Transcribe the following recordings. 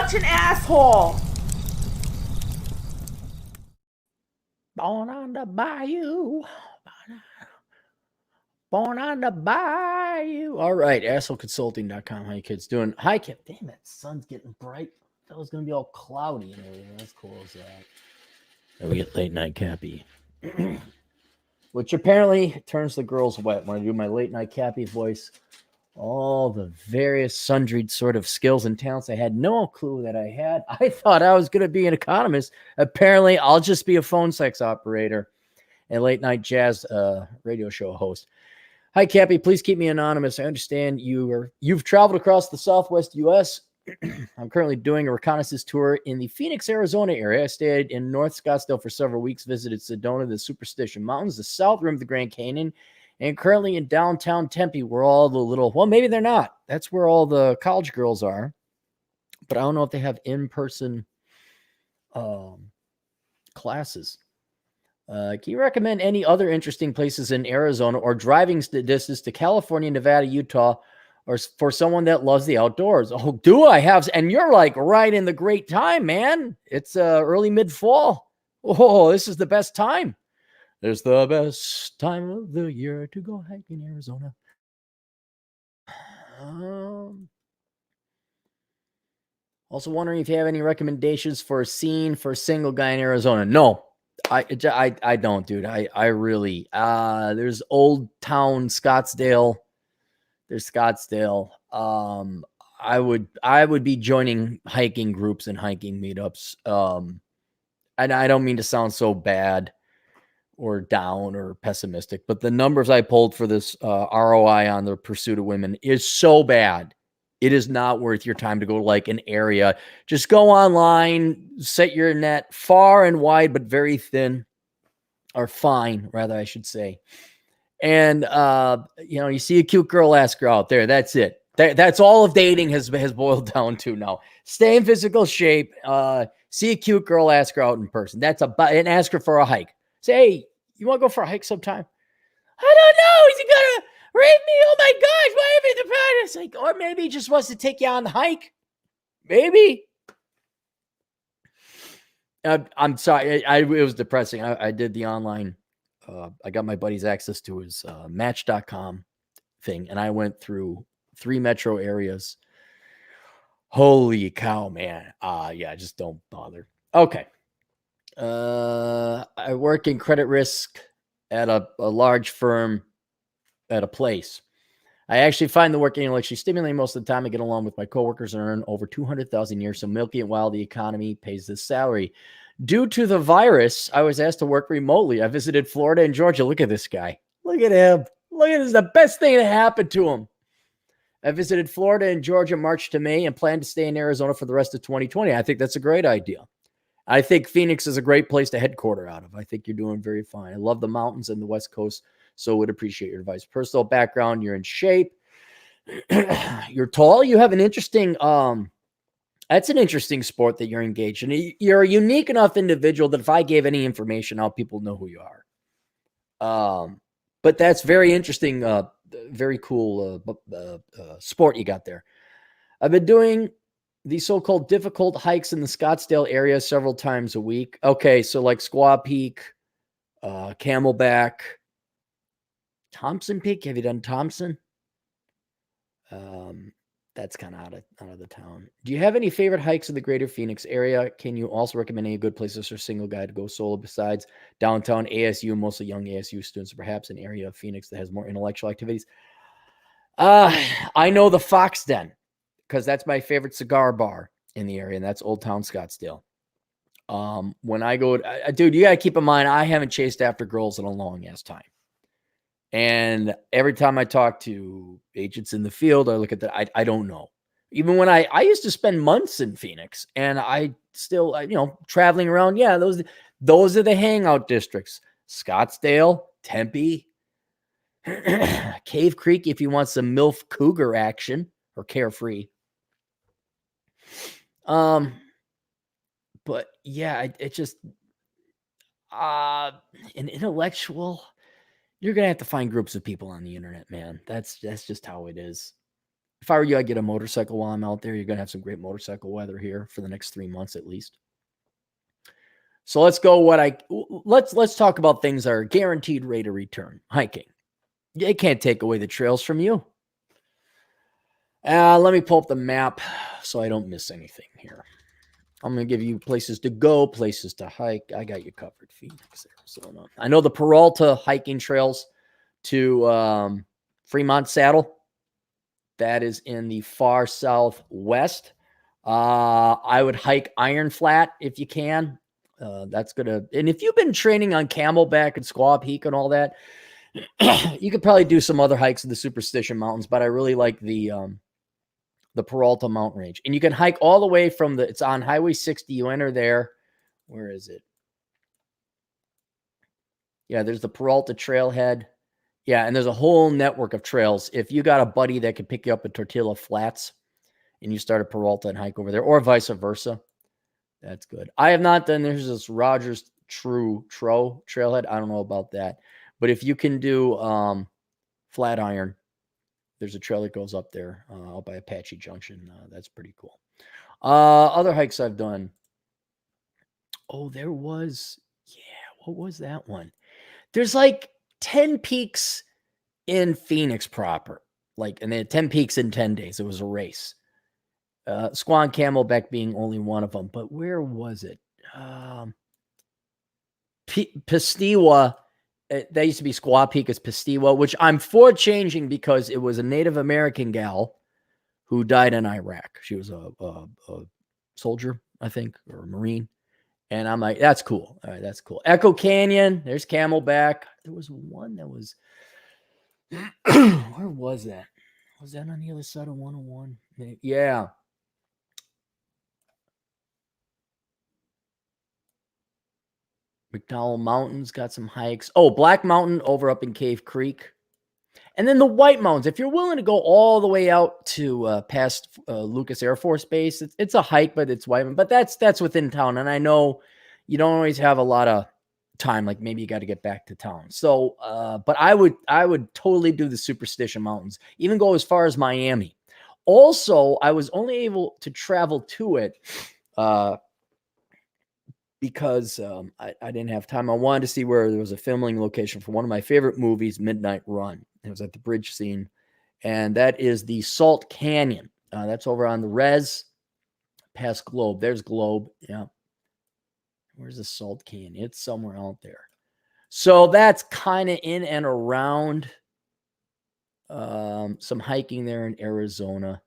such an asshole. Born on the bayou. Born on the bayou. All right, assholeconsulting.com. How you kids doing? Hi, Kip. Damn it, sun's getting bright. That was going to be all cloudy and everything. That's cool as that. And we get late night Cappy. Which apparently turns the girls wet. When I do my late night Cappy voice, all the various sundry sort of skills and talents I had no clue that I had. I thought I was going to be an economist. Apparently, I'll just be a phone sex operator and late night jazz radio show host. Hi, Cappy. Please keep me anonymous. I understand you've traveled across the Southwest U.S. I'm currently doing a reconnaissance tour in the Phoenix, Arizona area. I stayed in North Scottsdale for several weeks, visited Sedona, the Superstition Mountains, the south rim of the Grand Canyon, and currently in downtown Tempe, where all the little, well, maybe they're not. That's where all the college girls are. But I don't know if they have in-person classes. Can you recommend any other interesting places in Arizona or driving distance to California, Nevada, Utah, or for someone that loves the outdoors? Oh, do I have? And you're like right in the great time, man. It's early mid-fall. Oh, this is the best time. It's the best time of the year to go hiking in Arizona. Also wondering if you have any recommendations for a scene for a single guy in Arizona. No, I don't, dude. I really, there's Old Town Scottsdale. There's Scottsdale. I would be joining hiking groups and hiking meetups. And I don't mean to sound so bad or down or pessimistic, but the numbers I pulled for this ROI on the pursuit of women is so bad. It is not worth your time to go to like an area. Just go online, set your net far and wide, but very thin, or fine, rather, I should say. And, you see a cute girl, ask her out there. That's it. That's all of dating has boiled down to now. Stay in physical shape. See a cute girl, ask her out in person. And ask her for a hike. Say, hey, you want to go for a hike sometime? I don't know. Is he going to rape me? Oh my gosh, why am I the it's like, or maybe he just wants to take you on the hike. Maybe. I'm sorry. It was depressing. I did the online. I got my buddy's access to his Match.com thing, and I went through 3 metro areas. Holy cow, man. Yeah, just don't bother. Okay. I work in credit risk at a large firm at a place. I actually find the work intellectually stimulating most of the time. I get along with my coworkers and earn over $200,000 a year, so milky it while the economy pays this salary. Due to the virus, I was asked to work remotely. I visited Florida and Georgia. Look at this guy. Look at him. Look at this. The best thing that happened to him. I visited Florida and Georgia March to May and plan to stay in Arizona for the rest of 2020. I think that's a great idea. I think Phoenix is a great place to headquarter out of. I think you're doing very fine. I love the mountains and the West Coast, so would appreciate your advice. Personal background, you're in shape. You're tall. You have an interesting, that's an interesting sport that you're engaged in. You're a unique enough individual that if I gave any information out, people know who you are. But that's very interesting. Very cool sport you got there. I've been doing the so-called difficult hikes in the Scottsdale area several times a week. Okay, so like Squaw Peak, Camelback, Thompson Peak. Have you done Thompson? That's kind of out of the town. Do you have any favorite hikes in the greater Phoenix area? Can you also recommend any good places for a single guy to go solo besides downtown ASU, mostly young ASU students, perhaps an area of Phoenix that has more intellectual activities? I know the Fox Den because that's my favorite cigar bar in the area, and that's Old Town Scottsdale. When I go, dude, you got to keep in mind, I haven't chased after girls in a long ass time. And every time I talk to agents in the field, I look at that. I don't know. Even when I used to spend months in Phoenix, and I still, traveling around. Yeah, those are the hangout districts: Scottsdale, Tempe, Cave Creek. If you want some MILF cougar action or carefree. But yeah, it just an intellectual. You're going to have to find groups of people on the internet, man. That's just how it is. If I were you, I'd get a motorcycle while I'm out there. You're going to have some great motorcycle weather here for the next 3 months at least. So let's go. Let's talk about things that are guaranteed rate of return. Hiking. They can't take away the trails from you. Let me pull up the map so I don't miss anything here. I'm going to give you places to go, places to hike. I got you covered, Phoenix, Arizona. I know the Peralta hiking trails to Fremont Saddle. That is in the far southwest. I would hike Iron Flat if you can. That's going to, and if you've been training on Camelback and Squaw Peak and all that, you could probably do some other hikes in the Superstition Mountains, but I really like the Peralta Mountain Range. And you can hike all the way from it's on Highway 60. You enter there. Where is it? Yeah, there's the Peralta Trailhead. Yeah, and there's a whole network of trails. If you got a buddy that could pick you up at Tortilla Flats and you start at Peralta and hike over there, or vice versa, that's good. I have not done, there's this Rogers Tro Trailhead. I don't know about that. But if you can do Flatiron, there's a trail that goes up there out by Apache Junction. That's pretty cool. Other hikes I've done. Oh, there was, what was that one? There's like 10 peaks in Phoenix proper. And they had 10 peaks in 10 days. It was a race. Squaw and Camelback being only one of them. But where was it? Pistewa. That used to be Squaw Peak as Pistewa, which I'm for changing because it was a Native American gal who died in Iraq. She was a soldier, I think, or a Marine. And I'm like, that's cool. All right, that's cool. Echo Canyon, there's Camelback. There was one that was, where was that? Was that on the other side of 101? Yeah. McDowell Mountains got some hikes. Oh, Black Mountain over up in Cave Creek. And then the White Mountains. If you're willing to go all the way out to past Lucas Air Force Base, it's a hike, but it's White. But that's within town. And I know you don't always have a lot of time. Like maybe you got to get back to town. So, but I would totally do the Superstition Mountains. Even go as far as Miami. Also, I was only able to travel to it because I didn't have time. I wanted to see where there was a filming location for one of my favorite movies, Midnight Run. It was at the bridge scene, and that is the Salt Canyon. That's over on the res past Globe. There's Globe. Yeah. Where's the Salt Canyon? It's somewhere out there. So that's kind of in and around some hiking there in Arizona.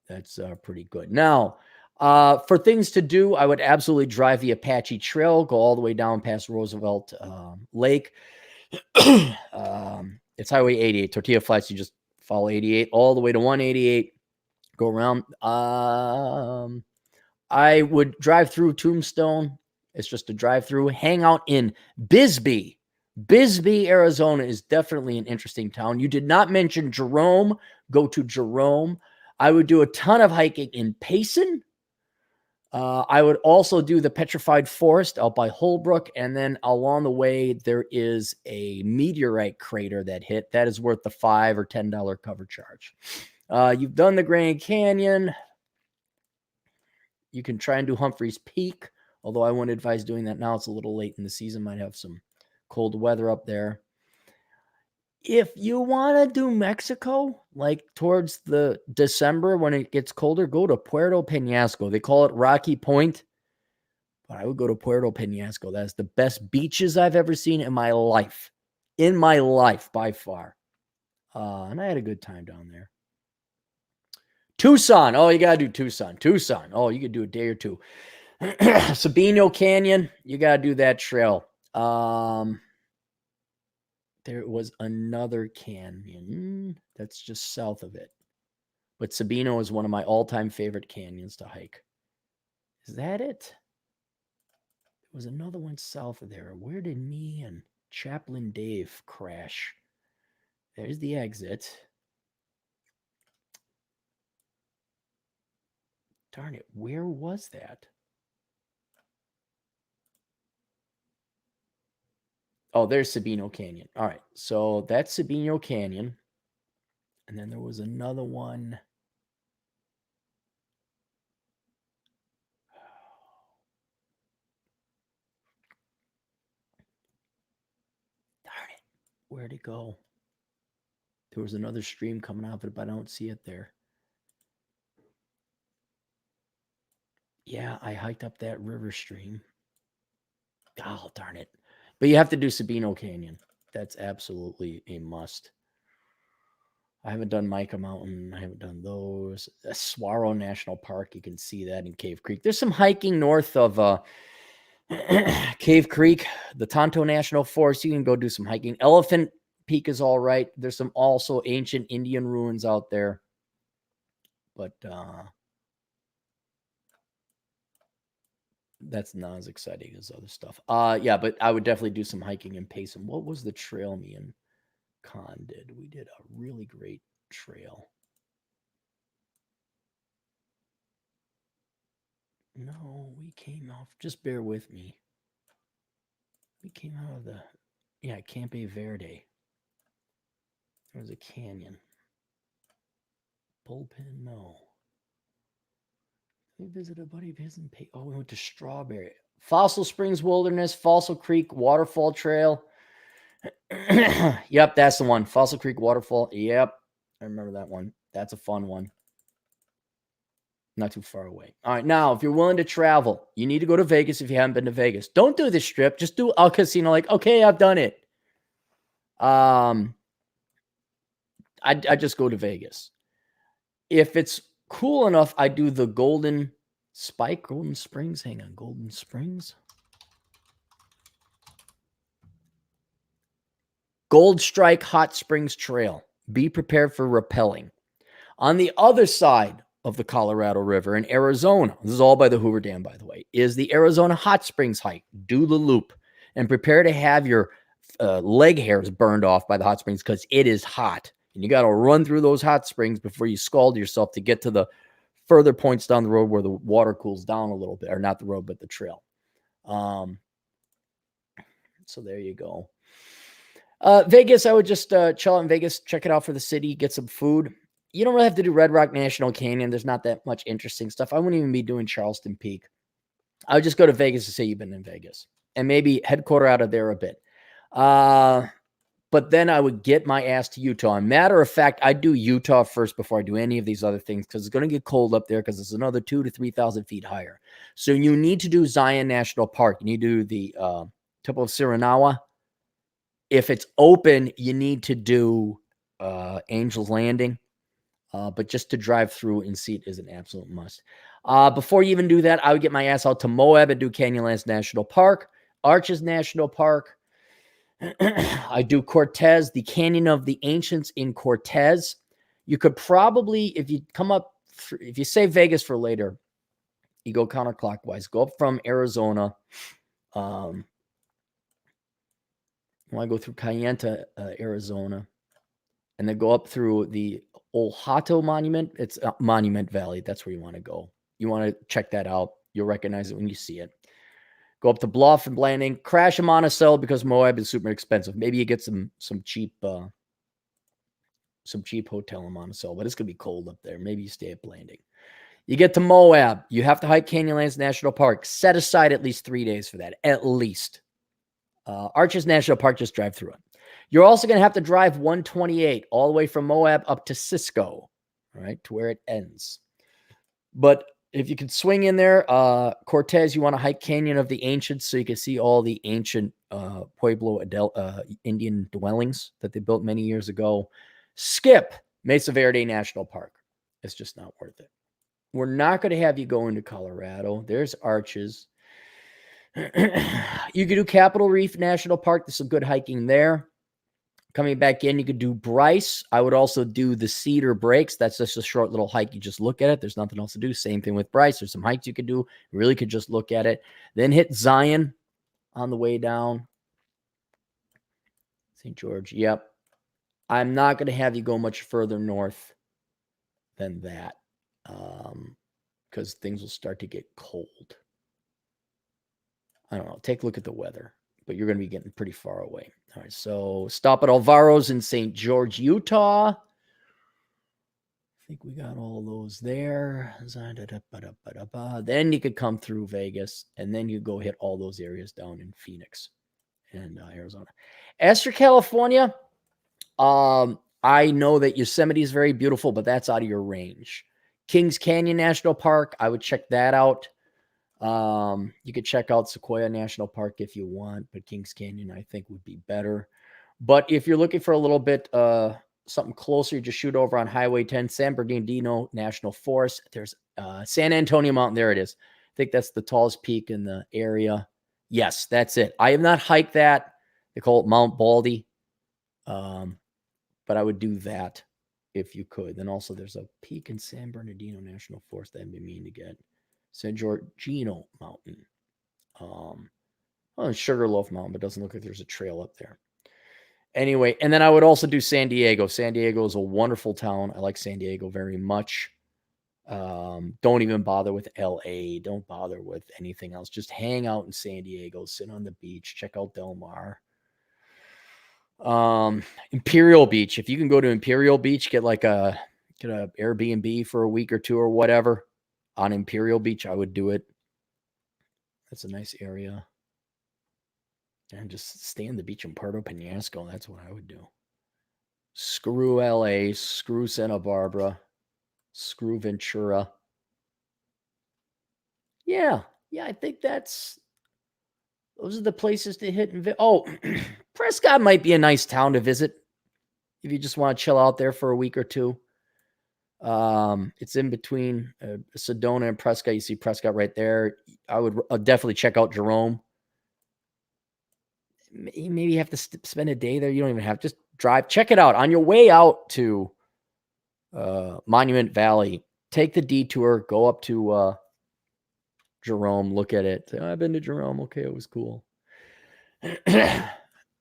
That's pretty good. Now, for things to do, I would absolutely drive the Apache Trail, go all the way down past Roosevelt Lake. It's Highway 88. Tortilla Flats, you just follow 88 all the way to 188. Go around. I would drive through Tombstone. It's just a drive through. Hang out in Bisbee. Bisbee, Arizona is definitely an interesting town. You did not mention Jerome. Go to Jerome. I would do a ton of hiking in Payson. I would also do the Petrified Forest out by Holbrook. And then along the way, there is a meteorite crater that hit. That is worth the $5 or $10 cover charge. You've done the Grand Canyon. You can try and do Humphreys Peak, although I wouldn't advise doing that now. It's a little late in the season. Might have some cold weather up there. If you want to do Mexico, like towards the December when it gets colder, go to Puerto Penasco. They call it Rocky Point, but I would go to Puerto Penasco. That's the best beaches I've ever seen in my life. In my life, by far. And I had a good time down there. Tucson. Oh, you got to do Tucson. Tucson. Oh, you could do a day or two. Sabino Canyon. You got to do that trail. There was another canyon that's just south of it. But Sabino is one of my all-time favorite canyons to hike. Is that it? There was another one south of there. Where did me and Chaplain Dave crash? There's the exit. Darn it, where was that? Oh, there's Sabino Canyon. All right, so that's Sabino Canyon. And then there was another one. Darn it. Where'd it go? There was another stream coming off it, but I don't see it there. Yeah, I hiked up that river stream. Oh, darn it. But you have to do Sabino Canyon. That's absolutely a must. I haven't done Mica Mountain. I haven't done those. Saguaro National Park, you can see that in Cave Creek. There's some hiking north of Cave Creek, the Tonto National Forest. You can go do some hiking. Elephant Peak is all right. There's some also ancient Indian ruins out there. But that's not as exciting as other stuff. Yeah, but I would definitely do some hiking in Payson. What was the trail me and Con did? We did a really great trail. No, we came off. Just bear with me. We came out of Campo Verde. There was a canyon. Bullpen, no. We visited a buddy of his in we went to Strawberry. Fossil Springs Wilderness, Fossil Creek Waterfall Trail. Yep, that's the one. Fossil Creek Waterfall. Yep, I remember that one. That's a fun one. Not too far away. All right, now, if you're willing to travel, you need to go to Vegas if you haven't been to Vegas. Don't do the Strip. Just do El Casino like, okay, I've done it. I just go to Vegas. If it's cool enough, I do the Golden Springs. Hang on, Golden Springs. Gold Strike Hot Springs Trail. Be prepared for rappelling. On the other side of the Colorado River in Arizona, this is all by the Hoover Dam, by the way, is the Arizona Hot Springs hike. Do the loop and prepare to have your leg hairs burned off by the hot springs because it is hot. And you got to run through those hot springs before you scald yourself to get to the further points down the road where the water cools down a little bit, or not the road, but the trail. So there you go. Vegas, I would just chill out in Vegas, check it out for the city, get some food. You don't really have to do Red Rock National Canyon. There's not that much interesting stuff. I wouldn't even be doing Charleston Peak. I would just go to Vegas to say you've been in Vegas and maybe headquarter out of there a bit. But then I would get my ass to Utah. And matter of fact, I do Utah first before I do any of these other things because it's going to get cold up there because it's another 2,000 to 3,000 feet higher. So you need to do Zion National Park. You need to do the Temple of Sirinawa. If it's open, you need to do Angel's Landing. But just to drive through and see it is an absolute must. Before you even do that, I would get my ass out to Moab and do Canyonlands National Park, Arches National Park. I do Cortez, the Canyon of the Ancients in Cortez. You could probably, if you save Vegas for later, you go counterclockwise. Go up from Arizona. I go through Kayenta, Arizona, and then go up through the Old Hato Monument. It's Monument Valley. That's where you want to go. You want to check that out. You'll recognize it when you see it. Go up to Bluff and Blanding. Crash in Monticello because Moab is super expensive. Maybe you get some cheap hotel in Monticello, but it's gonna be cold up there. Maybe you stay at Blanding. You get to Moab. You have to hike Canyonlands National Park. Set aside at least 3 days for that. At least. Arches National Park, just drive through it. You're also going to have to drive 128 all the way from Moab up to Cisco, right, to where it ends. But if you could swing in there, Cortez, you want to hike Canyon of the Ancients so you can see all the ancient Pueblo Indian dwellings that they built many years ago. Skip Mesa Verde National Park. It's just not worth it. We're not going to have you go into Colorado. There's Arches. You could do Capitol Reef National Park. There's some good hiking there. Coming back in, you could do Bryce. I would also do the Cedar Breaks. That's just a short little hike. You just look at it. There's nothing else to do. Same thing with Bryce. There's some hikes you could do. You really could just look at it. Then hit Zion on the way down. St. George. Yep. I'm not going to have you go much further north than that because things will start to get cold. I don't know. Take a look at the weather, but you're going to be getting pretty far away. All right. So stop at Alvaro's in St. George, Utah. think we got all those there. Then you could come through Vegas, and then you go hit all those areas down in Phoenix and Arizona. As for California, I know that Yosemite is very beautiful, but that's out of your range. Kings Canyon National Park, I would check that out. You could check out Sequoia National Park if you want, but Kings Canyon, I think, would be better. But if you're looking for a little bit something closer, just shoot over on Highway 10, San Bernardino National Forest. There's San Antonio Mountain. There it is. I think that's the tallest peak in the area. Yes, that's it. I have not hiked that. They call it Mount Baldy. But I would do that if you could. Then also there's a peak in San Bernardino National Forest that I've been meaning to get. San Giorgino Mountain. Sugarloaf Mountain, but it doesn't look like there's a trail up there. Anyway, and then I would also do San Diego. San Diego is a wonderful town. I like San Diego very much. Don't even bother with LA. Don't bother with anything else. Just hang out in San Diego, sit on the beach, check out Del Mar. Imperial Beach. If you can go to Imperial Beach, get a Airbnb for a week or two or whatever on Imperial Beach, I would do it. That's a nice area. And just stay on the beach in Puerto Penasco. That's what I would do. Screw LA, screw Santa Barbara, screw Ventura. Yeah, I think those are the places to hit. Prescott might be a nice town to visit if you just want to chill out there for a week or two. It's in between Sedona and Prescott. You see Prescott right there. I would definitely check out Jerome. Maybe you have to spend a day there. You don't even have to just drive. Check it out on your way out to Monument Valley. Take the detour. Go up to Jerome. Look at it. Say, I've been to Jerome. Okay, it was cool. And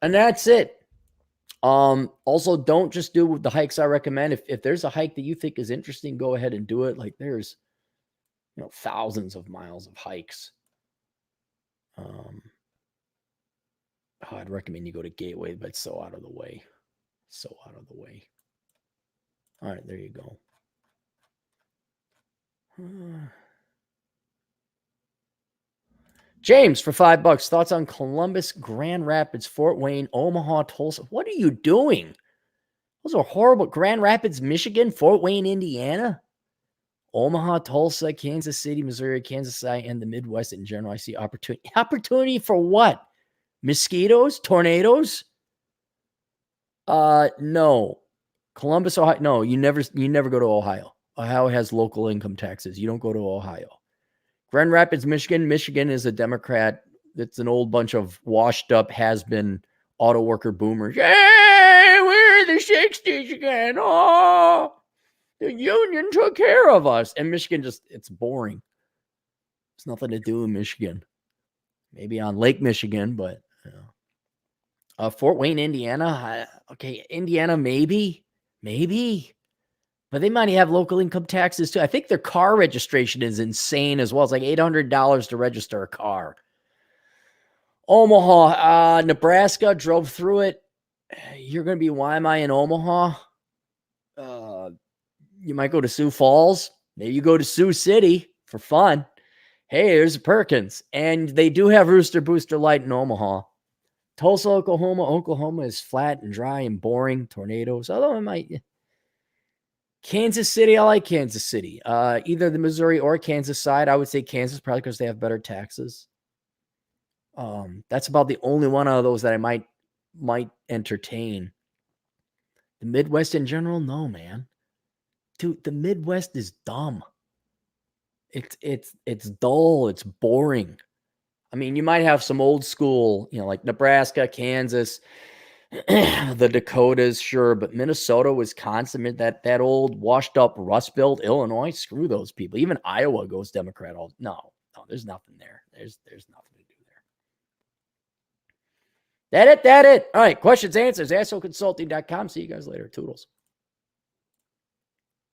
that's it. Also, don't just do the hikes I recommend. If there's a hike that you think is interesting, go ahead and do it. Like there's, thousands of miles of hikes. I'd recommend you go to Gateway, but it's so out of the way. So out of the way. All right, there you go. James for $5. Thoughts on Columbus, Grand Rapids, Fort Wayne, Omaha, Tulsa? What are you doing? Those are horrible. Grand Rapids, Michigan, Fort Wayne, Indiana, Omaha, Tulsa, Kansas City, Missouri, Kansas City, and the Midwest in general. I see opportunity. Opportunity for what? Mosquitoes? Tornadoes? No. Columbus, Ohio. No, you never go to Ohio. Ohio has local income taxes. You don't go to Ohio. Grand Rapids, Michigan. Michigan is a Democrat. It's an old bunch of washed up, has-been auto worker boomers. Hey, we're the 60s again. Oh, the union took care of us. And Michigan it's boring. There's nothing to do in Michigan. Maybe on Lake Michigan, but Fort Wayne, Indiana. Okay, Indiana, maybe. But they might have local income taxes too. I think their car registration is insane as well. It's like $800 to register a car. Omaha, Nebraska, drove through it. You're going to be, why am I in Omaha? You might go to Sioux Falls. Maybe you go to Sioux City for fun. Hey, there's Perkins. And they do have Rooster Booster Light in Omaha. Tulsa, Oklahoma is flat and dry and boring. Tornadoes. Although it might... Kansas City, I like Kansas City. Either the Missouri or Kansas side. I would say Kansas probably because they have better taxes. That's about the only one out of those that I might entertain. The Midwest in general, no, man. Dude, the Midwest is dumb. It's dull. It's boring. I mean, you might have some old school, like Nebraska, Kansas, the Dakotas, sure, but Minnesota, Wisconsin, that old washed up Rust Belt, Illinois, screw those people. Even Iowa goes Democrat. No, there's nothing there. There's nothing to do there. That it. All right, questions, answers, assholeconsulting.com. See you guys later. Toodles.